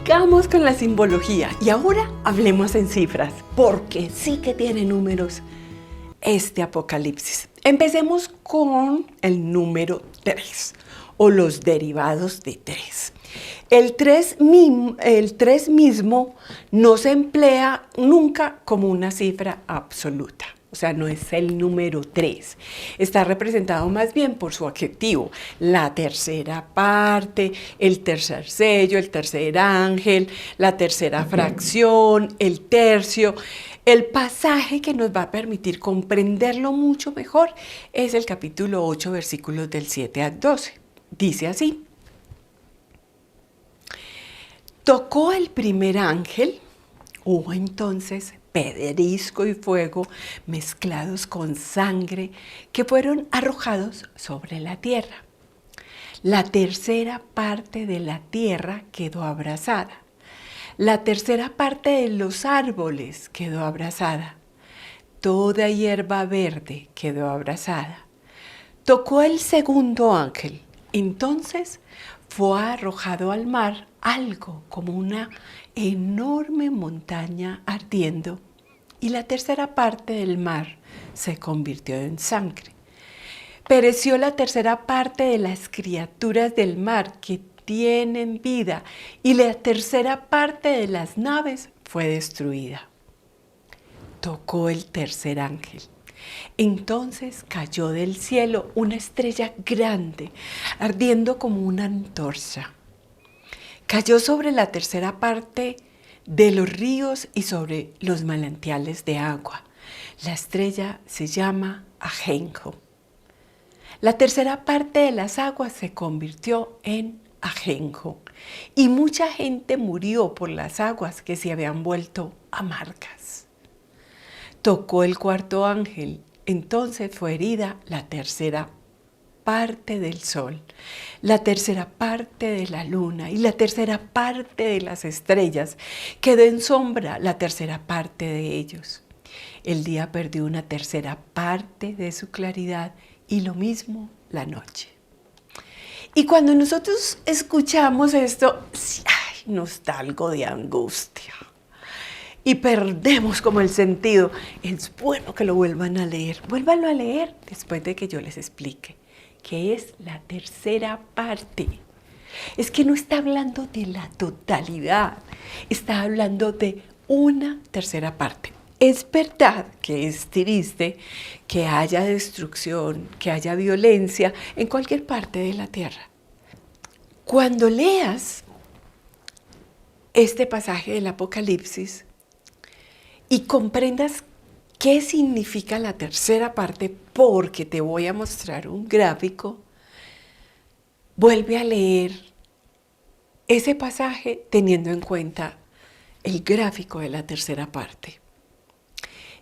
Sigamos con la simbología y ahora hablemos en cifras, porque sí que tiene números este Apocalipsis. Empecemos con el número 3 o los derivados de 3. El 3 mismo no se emplea nunca como una cifra absoluta. O sea, no es el número 3. Está representado más bien por su adjetivo. La tercera parte, el tercer sello, el tercer ángel, la tercera fracción, el tercio. El pasaje que nos va a permitir comprenderlo mucho mejor es el capítulo 8, versículos del 7 al 12. Dice así: tocó el primer ángel, hubo entonces pedrisco y fuego mezclados con sangre que fueron arrojados sobre la tierra. La tercera parte de la tierra quedó abrasada. La tercera parte de los árboles quedó abrasada. Toda hierba verde quedó abrasada. Tocó el segundo ángel. Entonces fue arrojado al mar algo como una enorme montaña ardiendo, y la tercera parte del mar se convirtió en sangre. Pereció la tercera parte de las criaturas del mar que tienen vida, y la tercera parte de las naves fue destruida. Tocó el tercer ángel. Entonces cayó del cielo una estrella grande, ardiendo como una antorcha. Cayó sobre la tercera parte de los ríos y sobre los manantiales de agua. La estrella se llama Ajenjo. La tercera parte de las aguas se convirtió en ajenjo, y mucha gente murió por las aguas que se habían vuelto amargas. Tocó el cuarto ángel, entonces fue herida la tercera parte del sol, la tercera parte de la luna y la tercera parte de las estrellas. Quedó en sombra la tercera parte de ellos. El día perdió una tercera parte de su claridad y lo mismo la noche. Y cuando nosotros escuchamos esto, nos da algo de angustia y perdemos como el sentido. Es bueno que lo vuelvan a leer. Vuélvanlo a leer después de que yo les explique que es la tercera parte. Es que no está hablando de la totalidad, está hablando de una tercera parte. Es verdad que es triste que haya destrucción, que haya violencia en cualquier parte de la tierra. Cuando leas este pasaje del Apocalipsis y comprendas qué significa la tercera parte, porque te voy a mostrar un gráfico, vuelve a leer ese pasaje teniendo en cuenta el gráfico de la tercera parte.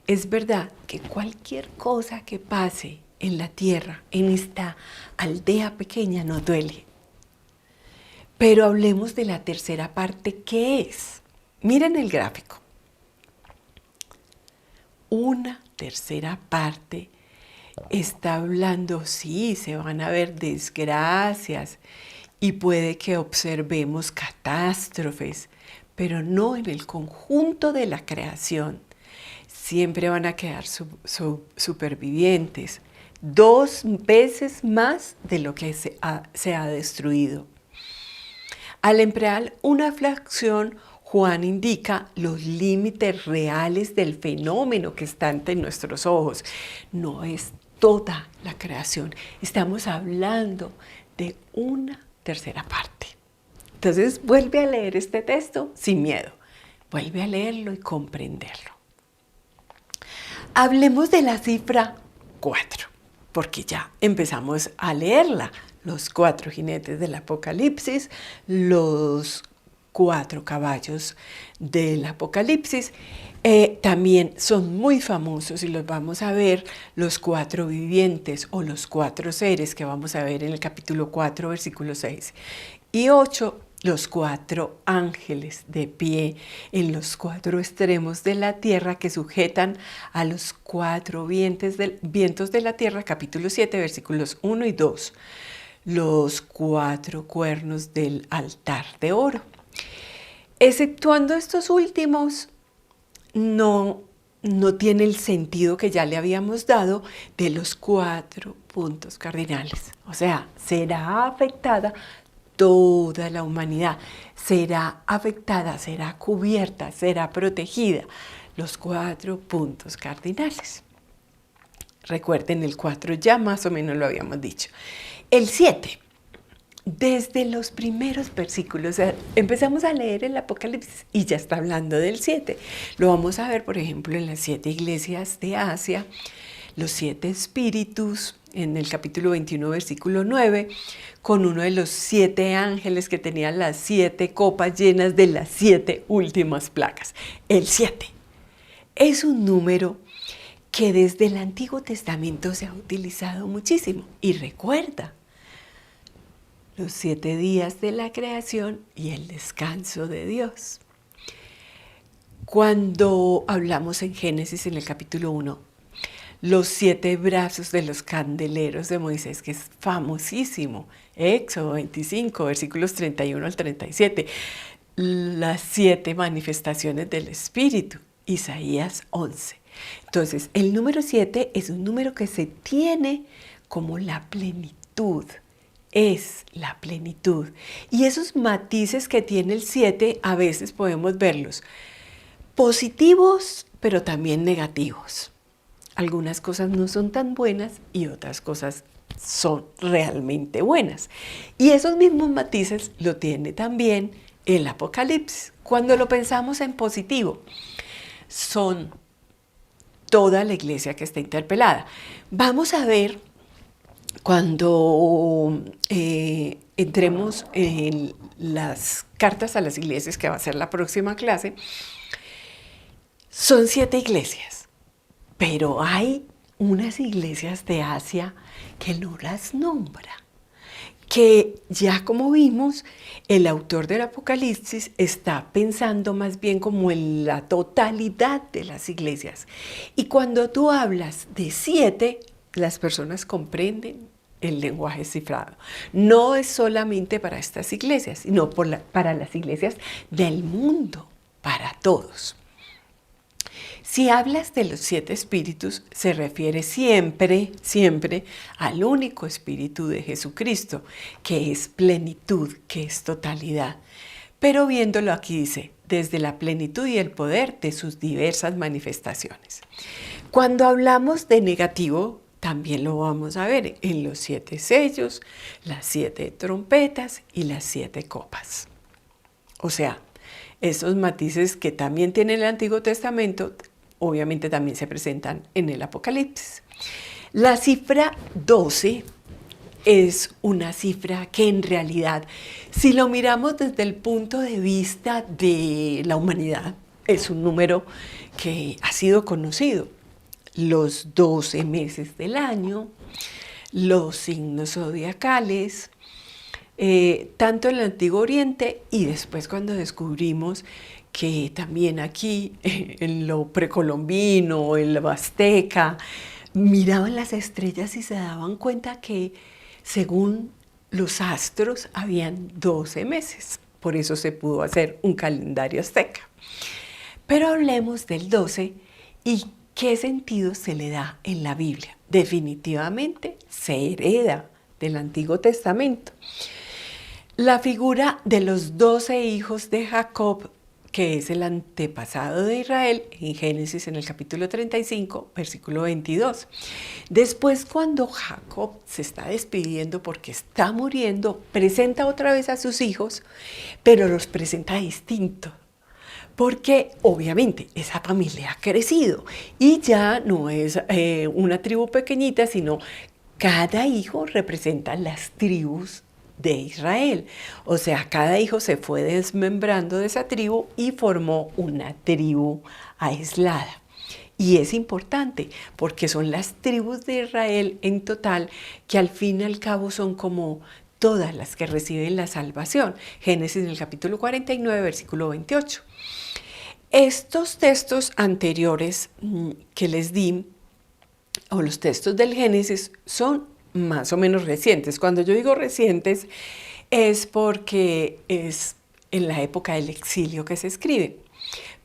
Es verdad que cualquier cosa que pase en la tierra, en esta aldea pequeña, nos duele. Pero hablemos de la tercera parte, ¿qué es? Miren el gráfico. Una tercera parte está hablando, sí, se van a ver desgracias y puede que observemos catástrofes, pero no en el conjunto de la creación. Siempre van a quedar supervivientes, 2 veces más de lo que se ha destruido. Al emplear una fracción, Juan indica los límites reales del fenómeno que está ante nuestros ojos. No es toda la creación, estamos hablando de una tercera parte. Entonces vuelve a leer este texto sin miedo, vuelve a leerlo y comprenderlo. Hablemos de la cifra 4, porque ya empezamos a leerla. Los 4 jinetes del Apocalipsis, los 4 caballos del Apocalipsis, también son muy famosos y los vamos a ver, los 4 vivientes o los 4 seres que vamos a ver en el capítulo 4, versículos 6 y 8, los 4 ángeles de pie en los 4 extremos de la tierra que sujetan a los 4 vientos de la tierra, capítulo 7, versículos 1 y 2, los 4 cuernos del altar de oro. Exceptuando estos últimos, no tiene el sentido que ya le habíamos dado de los 4 puntos cardinales. O sea, será afectada toda la humanidad, será afectada, será cubierta, será protegida. Los 4 puntos cardinales. Recuerden, el 4 ya más o menos lo habíamos dicho. El 7. Desde los primeros versículos, empezamos a leer el Apocalipsis y ya está hablando del 7. Lo vamos a ver, por ejemplo, en las 7 iglesias de Asia, los 7 espíritus, en el capítulo 21, versículo 9, con uno de los 7 ángeles que tenían las 7 copas llenas de las 7 últimas plagas. El 7 es un número que desde el Antiguo Testamento se ha utilizado muchísimo. Y recuerda, los 7 días de la creación y el descanso de Dios. Cuando hablamos en Génesis, en el capítulo 1, los 7 brazos de los candeleros de Moisés, que es famosísimo, Éxodo 25, versículos 31 al 37, las 7 manifestaciones del Espíritu, Isaías 11. Entonces, el número 7 es un número que se tiene como la plenitud. Es la plenitud. Y esos matices que tiene el 7 a veces podemos verlos positivos, pero también negativos. Algunas cosas no son tan buenas y otras cosas son realmente buenas. Y esos mismos matices lo tiene también el Apocalipsis. Cuando lo pensamos en positivo, son toda la iglesia que está interpelada. Vamos a ver cuando entremos en las cartas a las iglesias, que va a ser la próxima clase. Son 7 iglesias, pero hay unas iglesias de Asia que no las nombra, que ya como vimos, el autor del Apocalipsis está pensando más bien como en la totalidad de las iglesias. Y cuando tú hablas de 7, las personas comprenden el lenguaje cifrado. No es solamente para estas iglesias, sino para las iglesias del mundo, para todos. Si hablas de los 7 espíritus, se refiere siempre, siempre al único espíritu de Jesucristo, que es plenitud, que es totalidad. Pero viéndolo aquí dice, desde la plenitud y el poder de sus diversas manifestaciones. Cuando hablamos de negativo, también lo vamos a ver en los 7 sellos, las 7 trompetas y las 7 copas. O sea, esos matices que también tiene el Antiguo Testamento, obviamente también se presentan en el Apocalipsis. La cifra 12 es una cifra que en realidad, si lo miramos desde el punto de vista de la humanidad, es un número que ha sido conocido. Los 12 meses del año, los signos zodiacales, tanto en el Antiguo Oriente y después cuando descubrimos que también aquí en lo precolombino, en lo azteca, miraban las estrellas y se daban cuenta que según los astros habían 12 meses. Por eso se pudo hacer un calendario azteca. Pero hablemos del 12 y qué sentido se le da en la Biblia. Definitivamente se hereda del Antiguo Testamento. La figura de los 12 hijos de Jacob, que es el antepasado de Israel, en Génesis en el capítulo 35, versículo 22. Después, cuando Jacob se está despidiendo porque está muriendo, presenta otra vez a sus hijos, pero los presenta distinto. Porque obviamente esa familia ha crecido y ya no es una tribu pequeñita, sino cada hijo representa las tribus de Israel. O sea, cada hijo se fue desmembrando de esa tribu y formó una tribu aislada. Y es importante porque son las tribus de Israel en total que al fin y al cabo son como todas las que reciben la salvación. Génesis en el capítulo 49, versículo 28. Estos textos anteriores que les di, o los textos del Génesis, son más o menos recientes. Cuando yo digo recientes es porque es en la época del exilio que se escribe.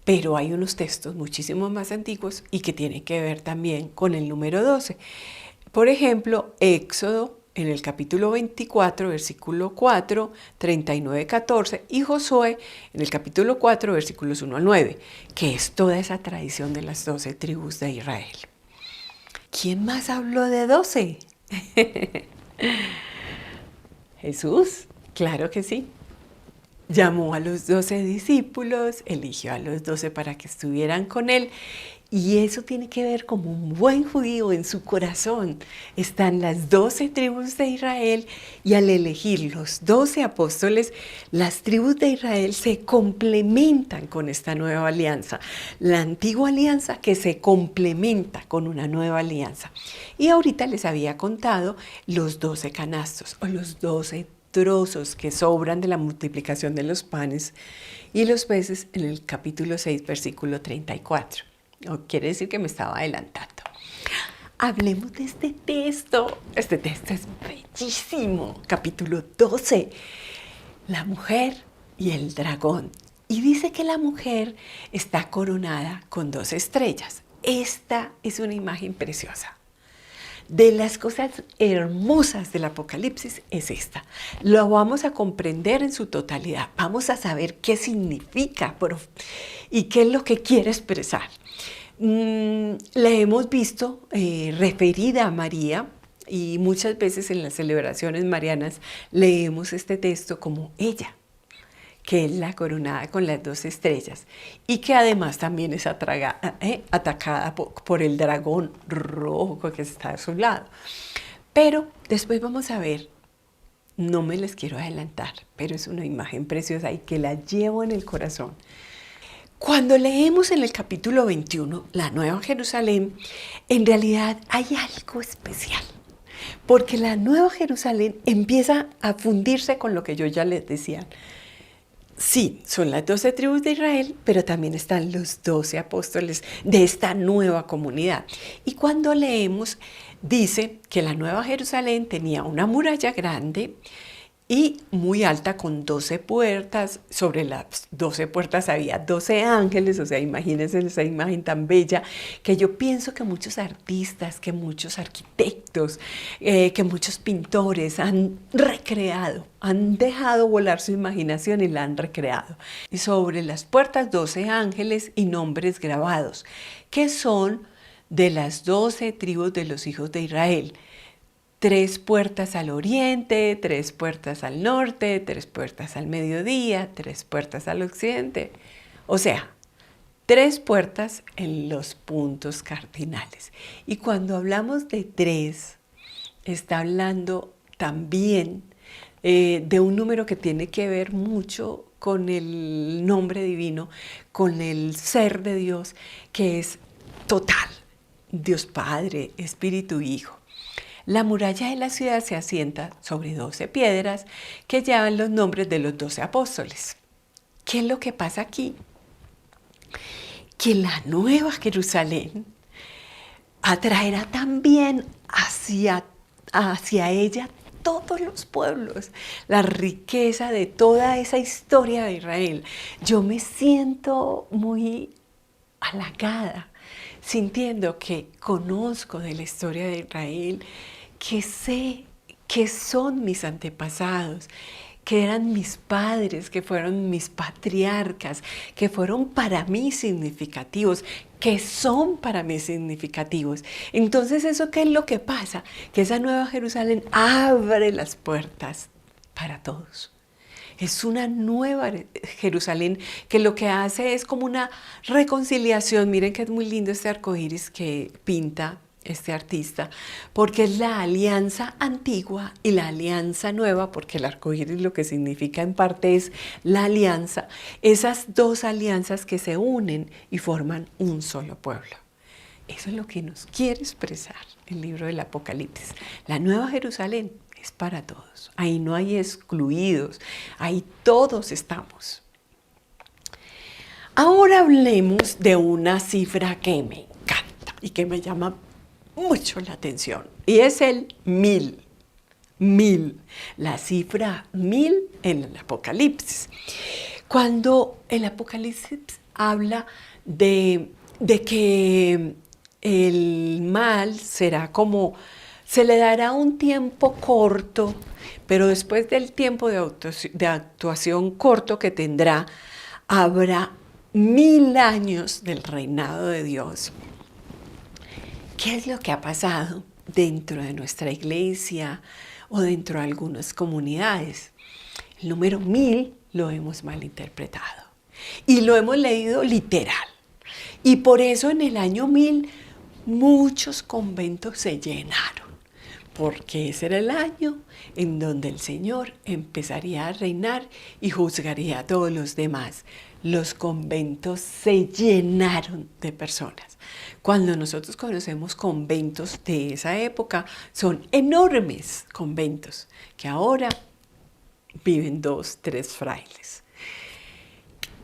Pero hay unos textos muchísimo más antiguos y que tienen que ver también con el número 12. Por ejemplo, Éxodo en el capítulo 24, versículo 4, 39, 14 y Josué en el capítulo 4, versículos 1 al 9, que es toda esa tradición de las 12 tribus de Israel. ¿Quién más habló de 12? Jesús, claro que sí. Llamó a los 12 discípulos, eligió a los 12 para que estuvieran con él. Y eso tiene que ver como un buen judío en su corazón. Están las 12 tribus de Israel y al elegir los 12 apóstoles, las tribus de Israel se complementan con esta nueva alianza. La antigua alianza que se complementa con una nueva alianza. Y ahorita les había contado los 12 canastos o los 12 trozos que sobran de la multiplicación de los panes y los peces en el capítulo 6, versículo 34. Quiere decir que me estaba adelantando. Hablemos de este texto. Este texto es bellísimo. Capítulo 12. La mujer y el dragón. Y dice que la mujer está coronada con 2 estrellas. Esta es una imagen preciosa. De las cosas hermosas del Apocalipsis es esta. Lo vamos a comprender en su totalidad. Vamos a saber qué significa y qué es lo que quiere expresar. La hemos visto referida a María y muchas veces en las celebraciones marianas leemos este texto como ella, que es la coronada con las 2 estrellas y que además también es atacada por el dragón rojo que está a su lado. Pero después vamos a ver, no me les quiero adelantar, pero es una imagen preciosa y que la llevo en el corazón. Cuando leemos en el capítulo 21, la Nueva Jerusalén, en realidad hay algo especial. Porque la Nueva Jerusalén empieza a fundirse con lo que yo ya les decía. Sí, son las 12 tribus de Israel, pero también están los 12 apóstoles de esta nueva comunidad. Y cuando leemos, dice que la Nueva Jerusalén tenía una muralla grande y muy alta con 12 puertas. Sobre las 12 puertas había 12 ángeles, o sea, imagínense esa imagen tan bella que yo pienso que muchos artistas, que muchos arquitectos, que muchos pintores han recreado, han dejado volar su imaginación y la han recreado. Y sobre las puertas 12 ángeles y nombres grabados, que son de las 12 tribus de los hijos de Israel. 3 puertas al oriente, 3 puertas al norte, 3 puertas al mediodía, 3 puertas al occidente. O sea, 3 puertas en los puntos cardinales. Y cuando hablamos de 3, está hablando también de un número que tiene que ver mucho con el nombre divino, con el ser de Dios, que es total. Dios Padre, Espíritu, Hijo. La muralla de la ciudad se asienta sobre 12 piedras que llevan los nombres de los 12 apóstoles. ¿Qué es lo que pasa aquí? Que la Nueva Jerusalén atraerá también hacia ella todos los pueblos, la riqueza de toda esa historia de Israel. Yo me siento muy halagada, sintiendo que conozco de la historia de Israel, que sé que son mis antepasados, que eran mis padres, que fueron mis patriarcas, que fueron para mí significativos, que son para mí significativos. Entonces, ¿eso qué es lo que pasa? Que esa Nueva Jerusalén abre las puertas para todos. Es una nueva Jerusalén que lo que hace es como una reconciliación. Miren que es muy lindo este arcoíris que pinta este artista, porque es la alianza antigua y la alianza nueva, porque el arcoíris lo que significa en parte es la alianza, esas 2 alianzas que se unen y forman un solo pueblo. Eso es lo que nos quiere expresar el libro del Apocalipsis. La Nueva Jerusalén es para todos, ahí no hay excluidos, ahí todos estamos. Ahora hablemos de una cifra que me encanta y que me llama mucho la atención, y es el 1000. 1000, la cifra 1000 en el Apocalipsis. Cuando el Apocalipsis habla de que el mal será como, se le dará un tiempo corto, pero después del tiempo de actuación corto que tendrá, habrá 1000 años del reinado de Dios. ¿Qué es lo que ha pasado dentro de nuestra iglesia o dentro de algunas comunidades? El número 1000 lo hemos malinterpretado y lo hemos leído literal. Y por eso en el año 1000 muchos conventos se llenaron, porque ese era el año en donde el Señor empezaría a reinar y juzgaría a todos los demás. Los conventos se llenaron de personas. Cuando nosotros conocemos conventos de esa época, son enormes conventos que ahora viven 2, 3 frailes.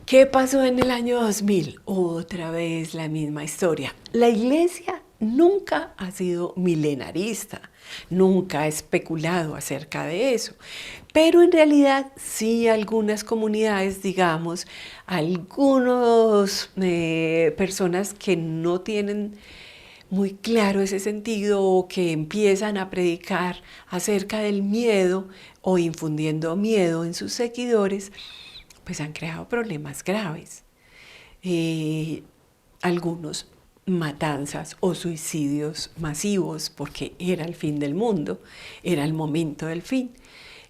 ¿Qué pasó en el año 2000? Otra vez la misma historia. La iglesia nunca ha sido milenarista, nunca ha especulado acerca de eso. Pero en realidad sí algunas comunidades, digamos, algunas personas que no tienen muy claro ese sentido o que empiezan a predicar acerca del miedo o infundiendo miedo en sus seguidores, pues han creado problemas graves. Algunos matanzas o suicidios masivos porque era el fin del mundo, era el momento del fin.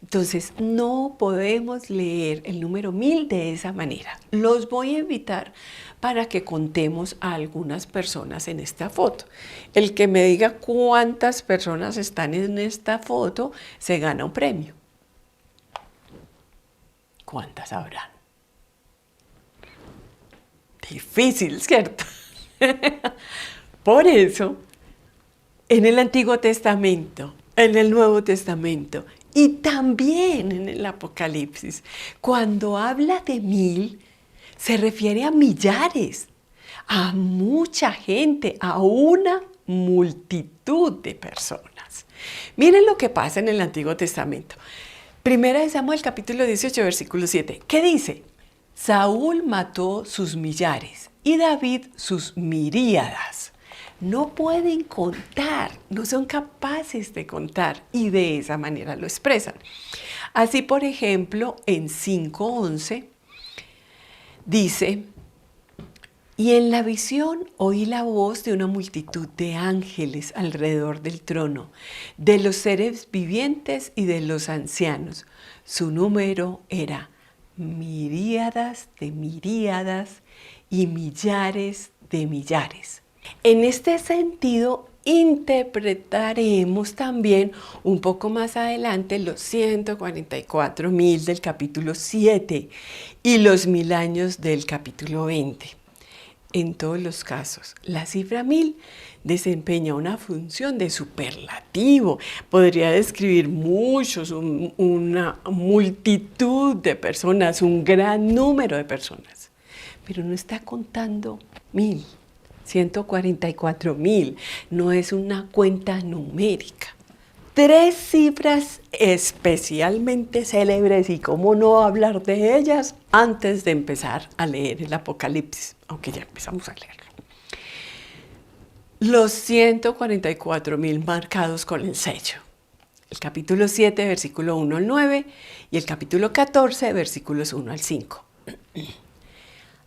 Entonces no podemos leer el número 1000 de esa manera. Los voy a invitar para que contemos a algunas personas en esta foto. El que me diga cuántas personas están en esta foto se gana un premio. ¿Cuántas habrán? Difícil, ¿cierto? Por eso, en el Antiguo Testamento, en el Nuevo Testamento y también en el Apocalipsis, cuando habla de 1000, se refiere a millares, a mucha gente, a una multitud de personas. Miren lo que pasa en el Antiguo Testamento. Primera de Samuel, capítulo 18, versículo 7. ¿Qué dice? Saúl mató sus millares y David sus miríadas. No pueden contar, no son capaces de contar y de esa manera lo expresan. Así, por ejemplo, en 5:11 dice, y en la visión oí la voz de una multitud de ángeles alrededor del trono, de los seres vivientes y de los ancianos. Su número era miríadas de miríadas y millares de millares. En este sentido, interpretaremos también un poco más adelante los 144.000 del capítulo 7 y los 1000 años del capítulo 20. En todos los casos, la cifra 1000 desempeña una función de superlativo. Podría describir muchos, una multitud de personas, un gran número de personas. Pero no está contando 1000, 144.000. No es una cuenta numérica. 3 cifras especialmente célebres y cómo no hablar de ellas antes de empezar a leer el Apocalipsis, aunque ya empezamos a leerlo. Los 144.000 marcados con el sello. El capítulo 7, versículo 1 al 9 y el capítulo 14, versículos 1 al 5.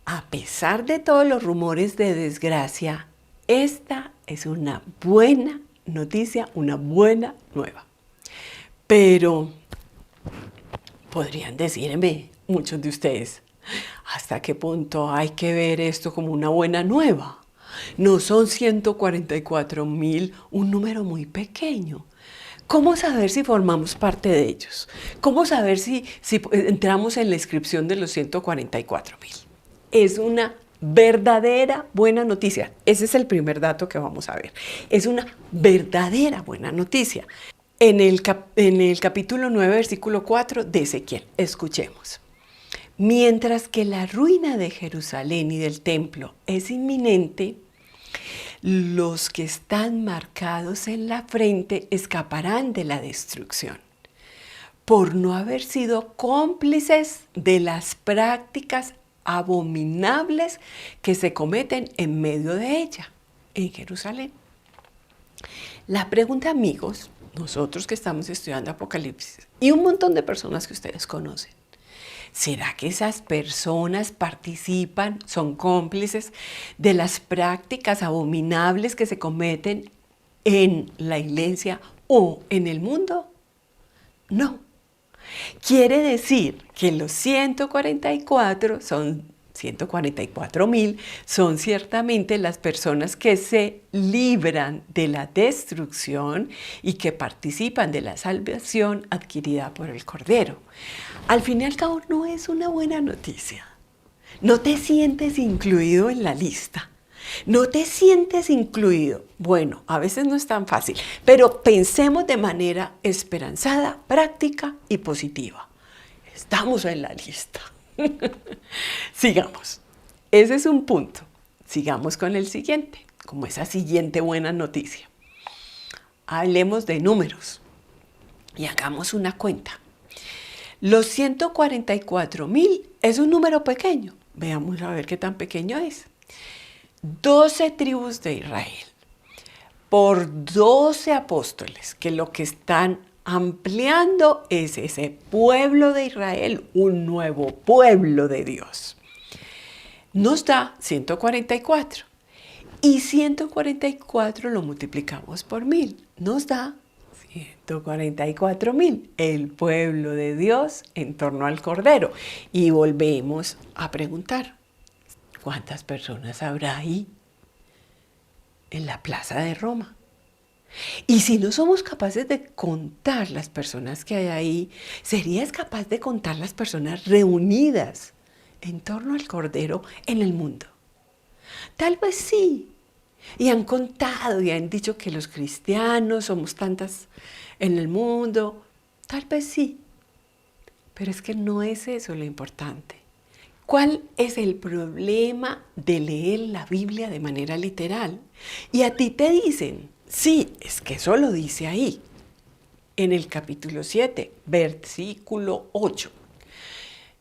A pesar de todos los rumores de desgracia, esta es una buena noticia, una buena nueva. Pero podrían decirme muchos de ustedes, ¿hasta qué punto hay que ver esto como una buena nueva? ¿No son 144.000 un número muy pequeño? ¿Cómo saber si formamos parte de ellos? ¿Cómo saber si entramos en la inscripción de los 144.000? Es una verdadera buena noticia. Ese es el primer dato que vamos a ver. Es una verdadera buena noticia. En el capítulo 9, versículo 4 de Ezequiel, escuchemos. Mientras que la ruina de Jerusalén y del templo es inminente, los que están marcados en la frente escaparán de la destrucción. por no haber sido cómplices de las prácticas abominables que se cometen en medio de ella, en Jerusalén. La pregunta, amigos, nosotros que estamos estudiando Apocalipsis y un montón de personas que ustedes conocen, ¿será que esas personas participan, son cómplices de las prácticas abominables que se cometen en la iglesia o en el mundo? No. Quiere decir que los 144 son 144,000 son ciertamente las personas que se libran de la destrucción y que participan de la salvación adquirida por el Cordero. Al fin y al cabo no es una buena noticia. No te sientes incluido en la lista. No te sientes incluido. Bueno, a veces no es tan fácil, pero pensemos de manera esperanzada, práctica y positiva. Estamos en la lista. Sigamos. Ese es un punto. Sigamos con el siguiente, como esa siguiente buena noticia. Hablemos de números y hagamos una cuenta. Los 144,000 es un número pequeño. Veamos a ver qué tan pequeño es. 12 tribus de Israel por 12 apóstoles, que lo que están ampliando es ese pueblo de Israel, un nuevo pueblo de Dios. Nos da 144. Y 144 lo multiplicamos por 1000. Nos da 144,000. El pueblo de Dios en torno al Cordero. Y volvemos a preguntar, ¿cuántas personas habrá ahí en la plaza de Roma? Y si no somos capaces de contar las personas que hay ahí, ¿serías capaz de contar las personas reunidas en torno al Cordero en el mundo? Tal vez sí. Y han contado y han dicho que los cristianos somos tantas en el mundo. Tal vez sí. Pero es que no es eso lo importante. ¿Cuál es el problema de leer la Biblia de manera literal? Y a ti te dicen, sí, es que eso lo dice ahí, en el capítulo 7, versículo 8.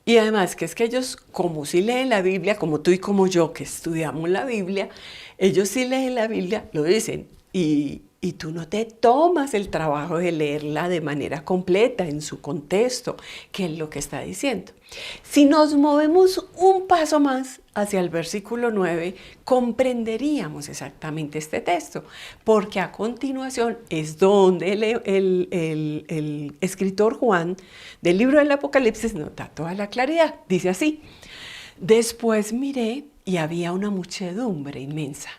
Y además que es que ellos, como sí leen la Biblia, como tú y como yo que estudiamos la Biblia, ellos sí leen la Biblia, lo dicen, y tú no te tomas el trabajo de leerla de manera completa, en su contexto, que es lo que está diciendo. Si nos movemos un paso más hacia el versículo 9, comprenderíamos exactamente este texto, porque a continuación es donde el escritor Juan del libro del Apocalipsis nos da toda la claridad. Dice así: después miré y había una muchedumbre inmensa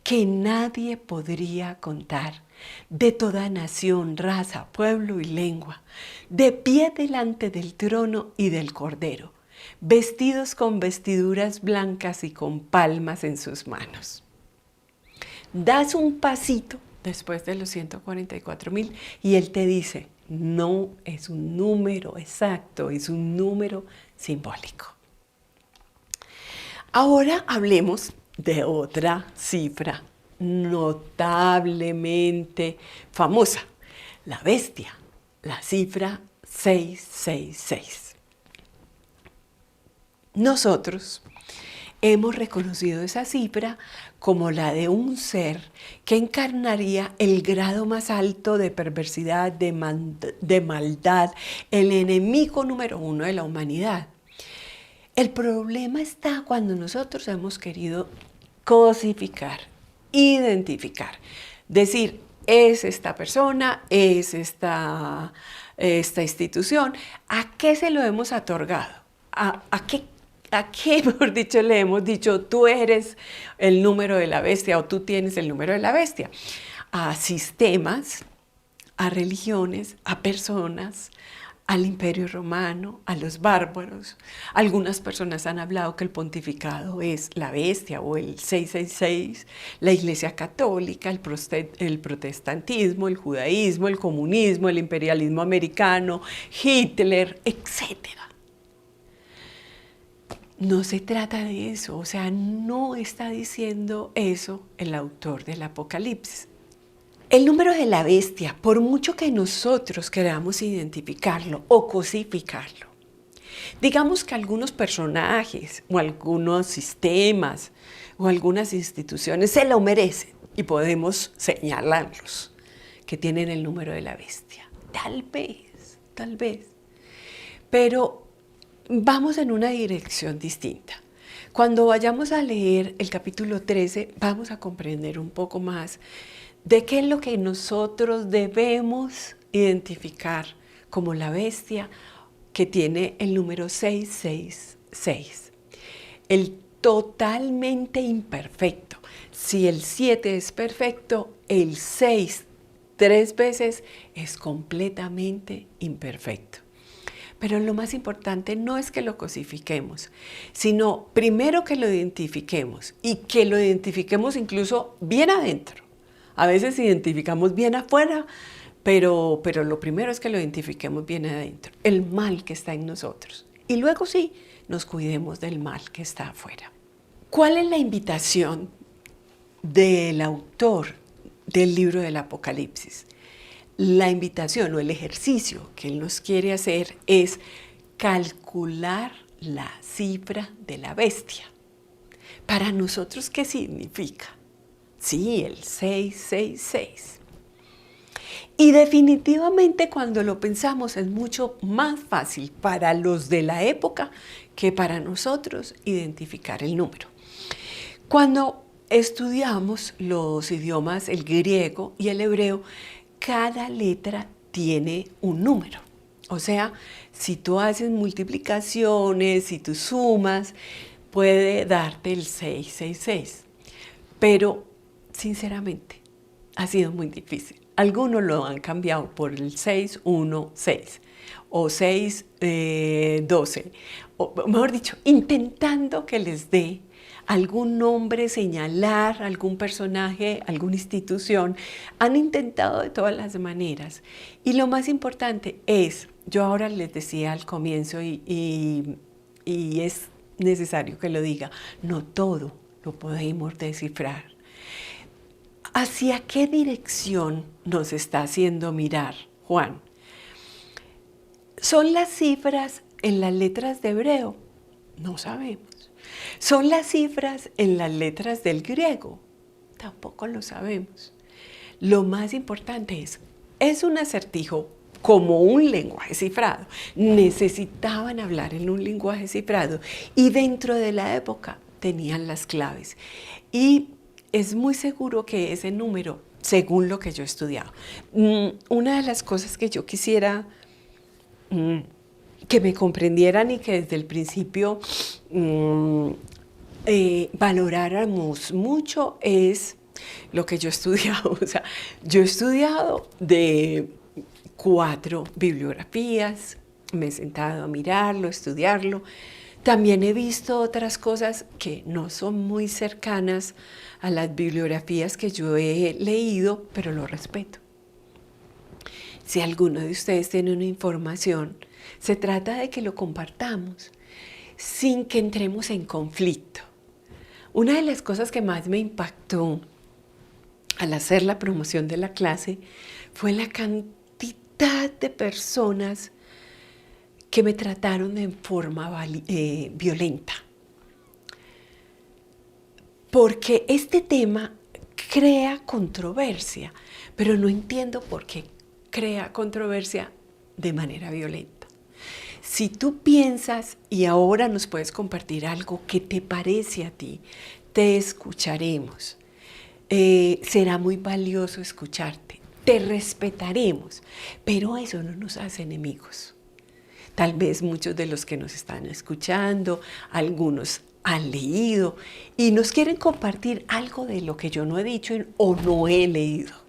que nadie podría contar, de toda nación, raza, pueblo y lengua, de pie delante del trono y del Cordero, vestidos con vestiduras blancas y con palmas en sus manos. Das un pasito después de los 144,000 y él te dice, no es un número exacto, es un número simbólico. Ahora hablemos de otra cifra notablemente famosa, la bestia, la cifra 666. Nosotros hemos reconocido esa cifra como la de un ser que encarnaría el grado más alto de perversidad, de maldad, el enemigo número 1 de la humanidad. El problema está cuando nosotros hemos querido cosificar, identificar, decir, es esta persona, es esta institución. ¿A qué se lo hemos otorgado? ¿A qué, mejor dicho, le hemos dicho, tú eres el número de la bestia o tú tienes el número de la bestia? A sistemas, a religiones, a personas, al Imperio Romano, a los bárbaros. Algunas personas han hablado que el pontificado es la bestia o el 666, la Iglesia Católica, el protestantismo, el judaísmo, el comunismo, el imperialismo americano, Hitler, etc. No se trata de eso, o sea, no está diciendo eso el autor del Apocalipsis. El número de la bestia, por mucho que nosotros queramos identificarlo o cosificarlo, digamos que algunos personajes o algunos sistemas o algunas instituciones se lo merecen y podemos señalarlos que tienen el número de la bestia. Tal vez. Pero vamos en una dirección distinta. Cuando vayamos a leer el capítulo 13, vamos a comprender un poco más de qué es lo que nosotros debemos identificar como la bestia que tiene el número 666. El totalmente imperfecto. Si el 7 es perfecto, el 6 3 veces es completamente imperfecto. Pero lo más importante no es que lo cosifiquemos, sino primero que lo identifiquemos y que lo identifiquemos incluso bien adentro. A veces identificamos bien afuera, pero lo primero es que lo identifiquemos bien adentro, el mal que está en nosotros. Y luego sí, nos cuidemos del mal que está afuera. ¿Cuál es la invitación del autor del libro del Apocalipsis? La invitación o el ejercicio que él nos quiere hacer es calcular la cifra de la bestia. Para nosotros, ¿qué significa? Sí, el 666. Y definitivamente cuando lo pensamos es mucho más fácil para los de la época que para nosotros identificar el número. Cuando estudiamos los idiomas, el griego y el hebreo, cada letra tiene un número. O sea, si tú haces multiplicaciones, si tú sumas, puede darte el 666. Pero, sinceramente, ha sido muy difícil. Algunos lo han cambiado por el 616 o 612. O mejor dicho, intentando que les dé algún nombre, señalar algún personaje, alguna institución. Han intentado de todas las maneras. Y lo más importante es, yo ahora les decía al comienzo y es necesario que lo diga, no todo lo podemos descifrar. ¿Hacia qué dirección nos está haciendo mirar Juan? ¿Son las cifras en las letras de hebreo? No sabemos. ¿Son las cifras en las letras del griego? Tampoco lo sabemos. Lo más importante es un acertijo como un lenguaje cifrado. Necesitaban hablar en un lenguaje cifrado y dentro de la época tenían las claves. Y es muy seguro que ese número, según lo que yo he estudiado, una de las cosas que yo quisiera que me comprendieran y que desde el principio valoráramos mucho es lo que yo he estudiado. O sea, yo he estudiado de 4 bibliografías, me he sentado a mirarlo, estudiarlo. También he visto otras cosas que no son muy cercanas a las bibliografías que yo he leído, pero lo respeto. Si alguno de ustedes tiene una información, se trata de que lo compartamos sin que entremos en conflicto. Una de las cosas que más me impactó al hacer la promoción de la clase fue la cantidad de personas que me trataron en forma violenta. Porque este tema crea controversia, pero no entiendo por qué crea controversia de manera violenta. Si tú piensas y ahora nos puedes compartir algo que te parece a ti, te escucharemos. Será muy valioso escucharte, te respetaremos, pero eso no nos hace enemigos. Tal vez muchos de los que nos están escuchando, algunos han leído y nos quieren compartir algo de lo que yo no he dicho o no he leído.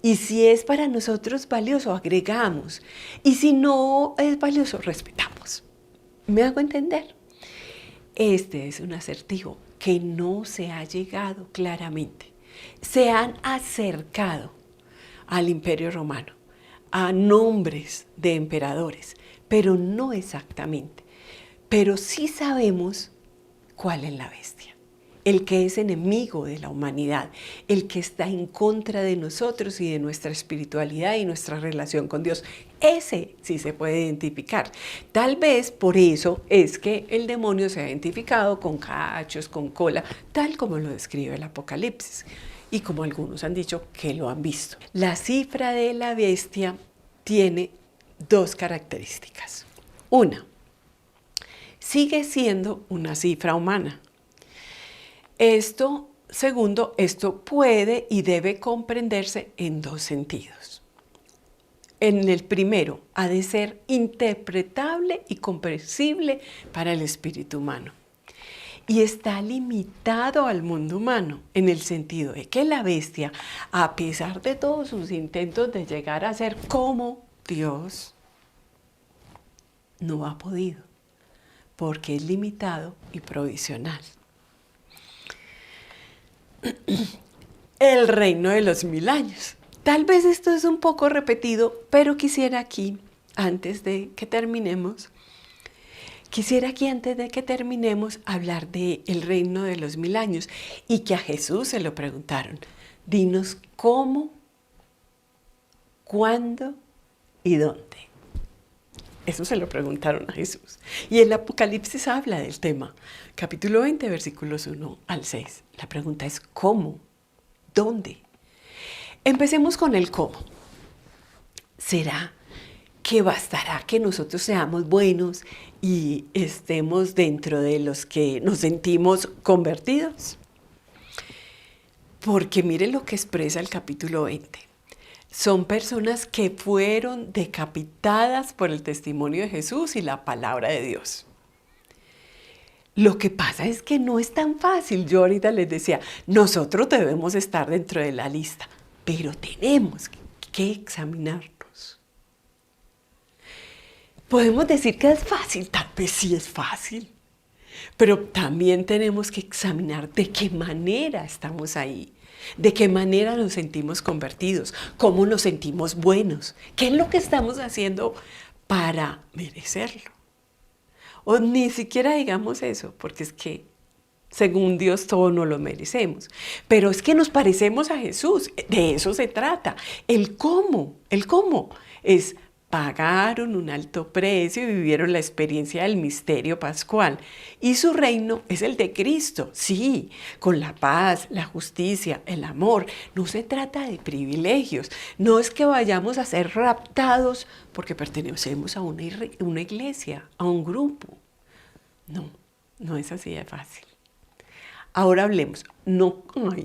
Y si es para nosotros valioso, agregamos. Y si no es valioso, respetamos. ¿Me hago entender? Este es un acertijo que no se ha llegado claramente. Se han acercado al Imperio Romano, a nombres de emperadores, pero no exactamente. Pero sí sabemos cuál es la bestia. el que es enemigo de la humanidad, el que está en contra de nosotros y de nuestra espiritualidad y nuestra relación con Dios. Ese sí se puede identificar. Tal vez por eso es que el demonio se ha identificado con cachos, con cola, tal como lo describe el Apocalipsis y como algunos han dicho que lo han visto. La cifra de la bestia tiene dos características. Una, sigue siendo una cifra humana. Segundo, esto puede y debe comprenderse en dos sentidos. En el primero, ha de ser interpretable y comprensible para el espíritu humano. Y está limitado al mundo humano, en el sentido de que la bestia, a pesar de todos sus intentos de llegar a ser como Dios, no ha podido, porque es limitado y provisional. El reino de los 1000 años. Tal vez esto es un poco repetido, pero quisiera aquí, antes de que terminemos, hablar del reino de los 1000 años y que a Jesús se lo preguntaron. Dinos cómo, cuándo y dónde. Eso se lo preguntaron a Jesús. Y el Apocalipsis habla del tema. Capítulo 20, versículos 1 al 6. La pregunta es ¿cómo? ¿Dónde? Empecemos con el cómo. ¿Será que bastará que nosotros seamos buenos y estemos dentro de los que nos sentimos convertidos? Porque mire lo que expresa el capítulo 20. Son personas que fueron decapitadas por el testimonio de Jesús y la palabra de Dios. Lo que pasa es que no es tan fácil. Yo ahorita les decía, nosotros debemos estar dentro de la lista, pero tenemos que examinarnos. Podemos decir que es fácil, tal vez sí es fácil, pero también tenemos que examinar de qué manera estamos ahí. ¿De qué manera nos sentimos convertidos? ¿Cómo nos sentimos buenos? ¿Qué es lo que estamos haciendo para merecerlo? O ni siquiera digamos eso, porque es que según Dios todo no lo merecemos. Pero es que nos parecemos a Jesús, de eso se trata. El cómo es pagaron un alto precio y vivieron la experiencia del misterio pascual. Y su reino es el de Cristo, sí, con la paz, la justicia, el amor. No se trata de privilegios, no es que vayamos a ser raptados porque pertenecemos a una iglesia, a un grupo. No es así de fácil. Ahora hablemos.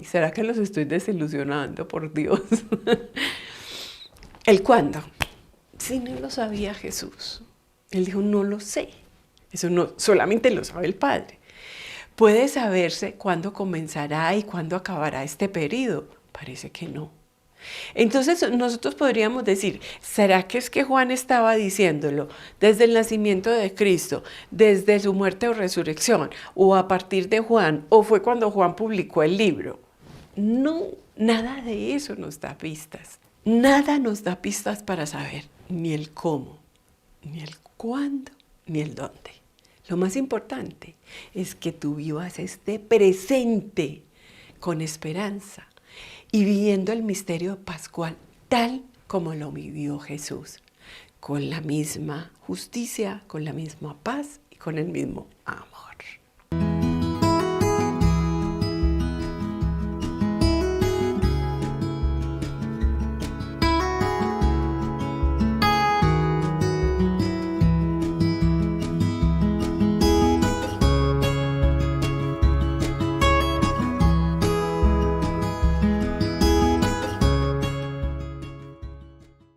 ¿Será que los estoy desilusionando? Por Dios. ¿El cuándo? Si no lo sabía Jesús. Él dijo, no lo sé. Eso no, solamente lo sabe el Padre. ¿Puede saberse cuándo comenzará y cuándo acabará este periodo? Parece que no. Entonces nosotros podríamos decir, ¿será que es que Juan estaba diciéndolo desde el nacimiento de Cristo, desde su muerte o resurrección, o a partir de Juan, o fue cuando Juan publicó el libro? No, nada de eso nos da pistas. Nada nos da pistas para saber ni el cómo, ni el cuándo, ni el dónde. Lo más importante es que tú vivas este presente con esperanza y viviendo el misterio pascual tal como lo vivió Jesús, con la misma justicia, con la misma paz y con el mismo amor.